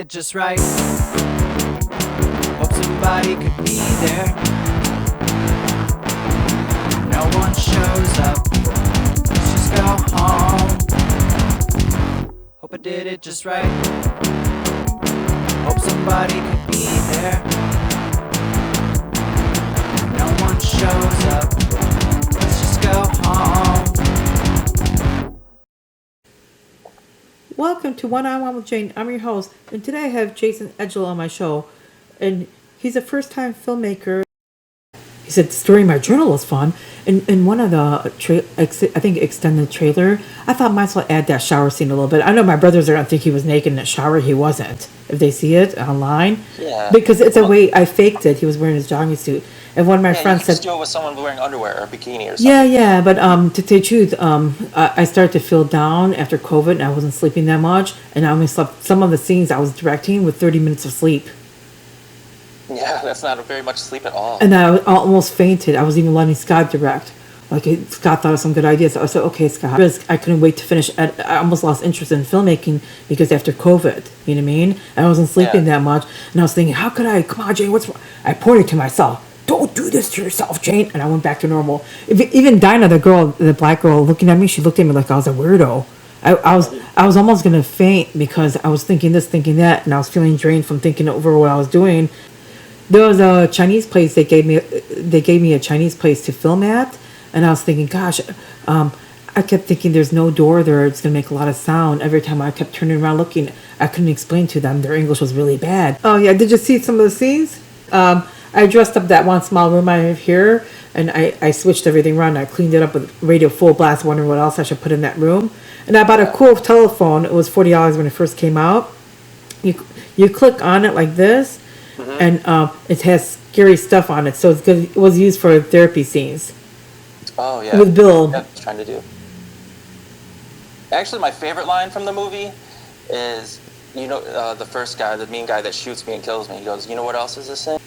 it just right. Hope somebody could be there. No one shows up. Let's just go home. Hope I did it just right. Hope somebody could be there. No one shows up. Let's just go home. Welcome to One on One with Jane. I'm your host, and today I have Jason Edgil on my show, and he's a first-time filmmaker. He said the story in my journal was fun, and in one of the I think extended trailer, I thought might as well add that shower scene a little bit. I know my brothers are gonna think he was naked in the shower. He wasn't. If they see it online, yeah, because it's a way I faked it. He was wearing his jogging suit, and one of my friends you said, just do it with someone wearing underwear or a bikini or something. Yeah, but to tell you the truth, I started to feel down after COVID, and I wasn't sleeping that much, and I only slept some of the scenes I was directing with 30 minutes of sleep. Yeah, that's not very much sleep at all. And I almost fainted. I was even letting Scott direct. Scott thought of some good ideas. So I said, okay, Scott. I couldn't wait to finish. I almost lost interest in filmmaking because after COVID, you know what I mean? I wasn't sleeping that much. And I was thinking, how could I? Come on, Jane, what's wrong? I pointed to myself. Don't do this to yourself, Jane. And I went back to normal. Even Dinah, the black girl, looking at me, she looked at me like I was a weirdo. I was almost going to faint because I was thinking this, thinking that, and I was feeling drained from thinking over what I was doing. There was a Chinese place they gave me a Chinese place to film at, and I was thinking, gosh, I kept thinking there's no door there, it's gonna make a lot of sound. Every time I kept turning around looking, I couldn't explain to them, their English was really bad. Oh yeah, did you see some of the scenes? I dressed up that one small room I have here, and I switched everything around. I cleaned it up with radio full blast, wondering what else I should put in that room. And I bought a cool telephone. It was $40 when it first came out. You click on it like this, and it has scary stuff on it, so it's good. It was used for therapy scenes. Oh yeah, with Bill. That's what I was trying to do. Actually, my favorite line from the movie is, the first guy, the mean guy that shoots me and kills me. He goes, "You know what else is this in?"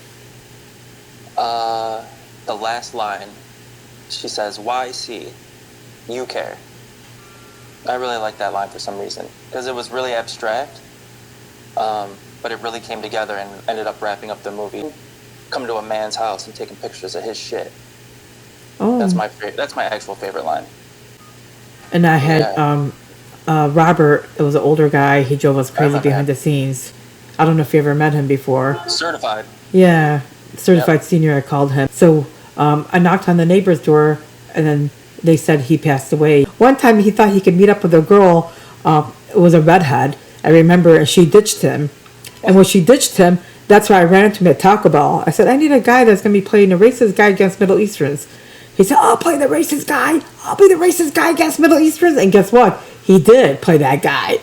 The last line, she says, "YC, you care." I really like that line for some reason because it was really abstract. But it really came together and ended up wrapping up the movie. Come to a man's house and taking pictures of his shit. Oh, that's my actual favorite line. And I had Robert. It was an older guy. He drove us crazy behind the scenes. I don't know if you ever met him before. Certified. Yeah, certified senior. I called him. So I knocked on the neighbor's door, and then they said he passed away. One time he thought he could meet up with a girl. It was a redhead. I remember, and she ditched him. And when she ditched him, that's why I ran into him at Taco Bell. I said, I need a guy that's going to be playing a racist guy against Middle Easterns. He said, I'll play the racist guy. I'll be the racist guy against Middle Easterns. And guess what? He did play that guy.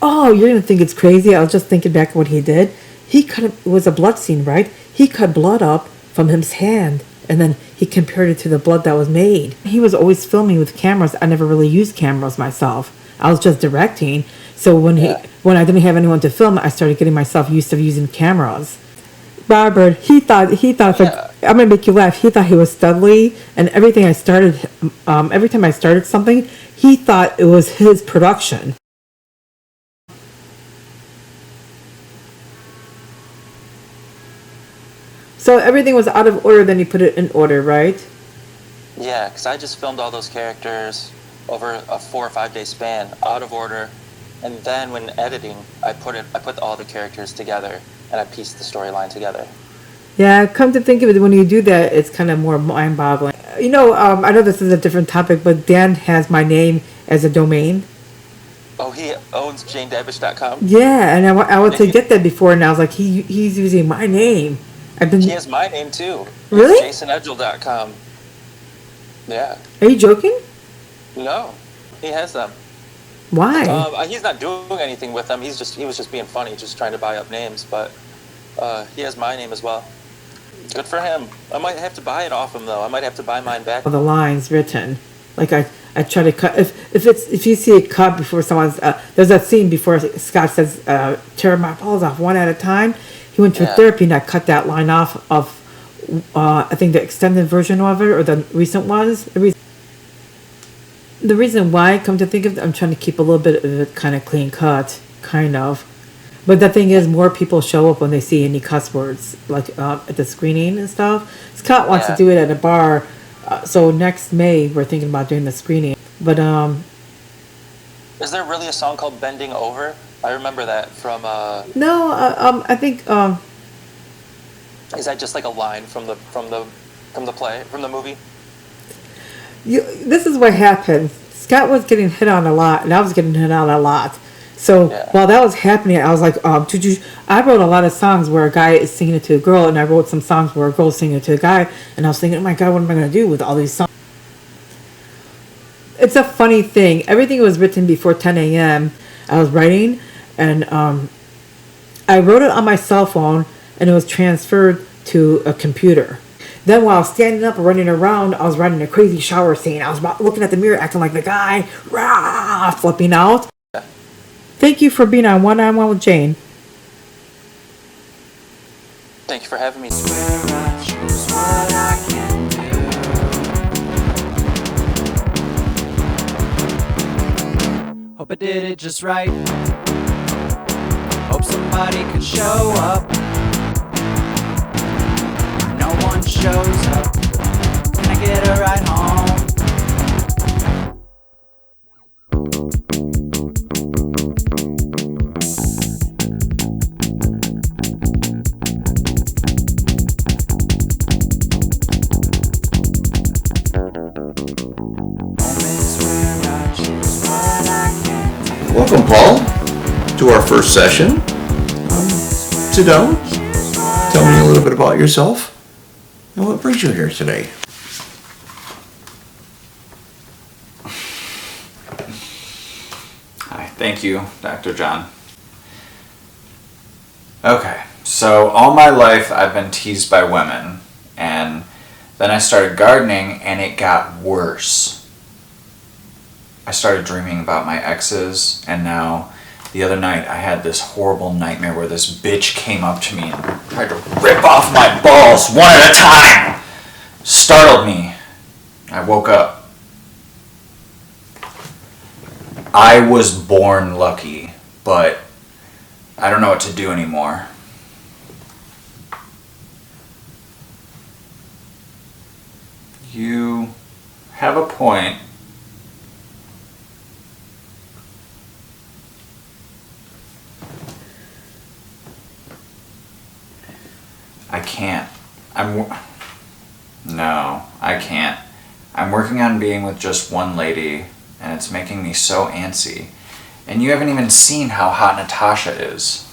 Oh, you're going to think it's crazy. I was just thinking back what he did. It was a blood scene, right? He cut blood up from his hand, and then he compared it to the blood that was made. He was always filming with cameras. I never really used cameras myself. I was just directing. So when I didn't have anyone to film, I started getting myself used to using cameras. Robert, he thought I'm gonna make you laugh. He thought he was Studley, and every time I started something, he thought it was his production. So everything was out of order. Then he put it in order, right? Yeah, because I just filmed all those characters over a 4 or 5 day span, out of order. And then when editing, I put all the characters together, and I pieced the storyline together. Yeah, come to think of it, when you do that, it's kind of more mind-boggling. I know this is a different topic, but Dan has my name as a domain. Oh, he owns JaneDabish.com? Yeah, and I wanted to get that before, and I was like, he's using my name. He has my name, too. Really? It's JasonEdgil.com. Yeah. Are you joking? No, he has them. Why? He's not doing anything with them. He was just being funny, just trying to buy up names. But he has my name as well. Good for him. I might have to buy it off him though. I might have to buy mine back. The lines written, like I try to cut. If you see a cut before someone's there's that scene before Scott says tear my balls off one at a time. He went to therapy and I cut that line off of I think the extended version of it or the recent ones. The reason why, come to think of it, I'm trying to keep a little bit of it kind of clean cut. kind of. But the thing is, more people show up when they see any cuss words, like at the screening and stuff. Scott wants to Yeah. do it at a bar, so next May we're thinking about doing the screening. But Is there really a song called "Bending Over"? I remember that from. no, I think Is that just like a line from the play from the movie? this is what happened. Scott was getting hit on a lot, and I was getting hit on a lot. So Yeah. while that was happening, I was like, I wrote a lot of songs where a guy is singing it to a girl, and I wrote some songs where a girl's singing it to a guy, and I was thinking, oh my God, what am I going to do with all these songs? It's a funny thing. Everything was written before 10 a.m. I was writing, and I wrote it on my cell phone, and it was transferred to a computer. Then while I was standing up and running around, I was writing a crazy shower scene. I was looking at the mirror, acting like the guy, rah, flipping out. Thank you for being on One-on-One with Jane. Thank you for having me. Swear I choose what I can do. Hope I did it just right. Hope somebody could show up. No one shows up. Can I get a ride home? Moments where I choose what I can do. Welcome, Paul, to our first session. Sit down. Tell me a little bit about yourself and what brings you here today. Hi, thank you, Dr. John. Okay, so all my life I've been teased by women, and then I started gardening and it got worse. I started dreaming about my exes, and now the other night I had this horrible nightmare where this bitch came up to me and tried to rip off my balls one at a time. Startled me. I woke up. I was born lucky, but I don't know what to do anymore. You have a point. I can't. No, I can't. I'm working on being with just one lady, and it's making me so antsy. And you haven't even seen how hot Natasha is.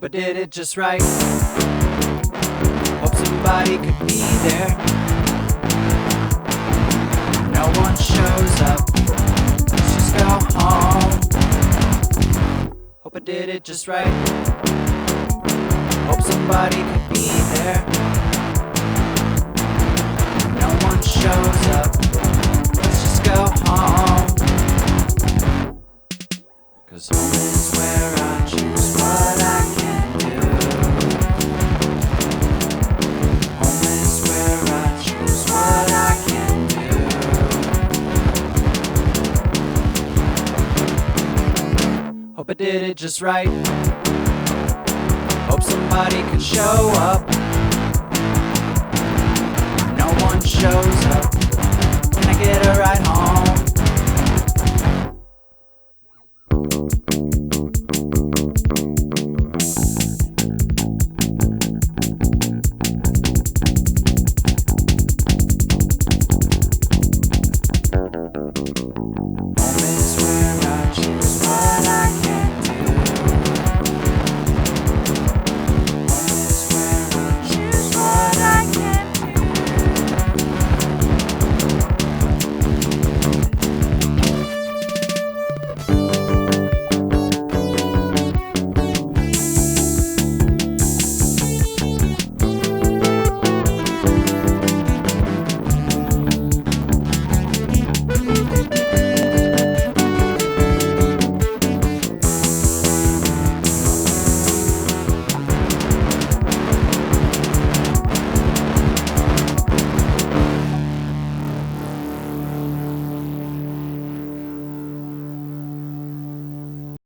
Hope I did it just right. Hope somebody could be there. No one shows up. Let's just go home. Hope I did it just right. Hope somebody could be there. No one shows up. Let's just go home. 'Cause home is where I choose what I can do. Home is where I choose what I can do. Hope I did it just right. Hope somebody could show up. No one shows up. Can I get a ride home?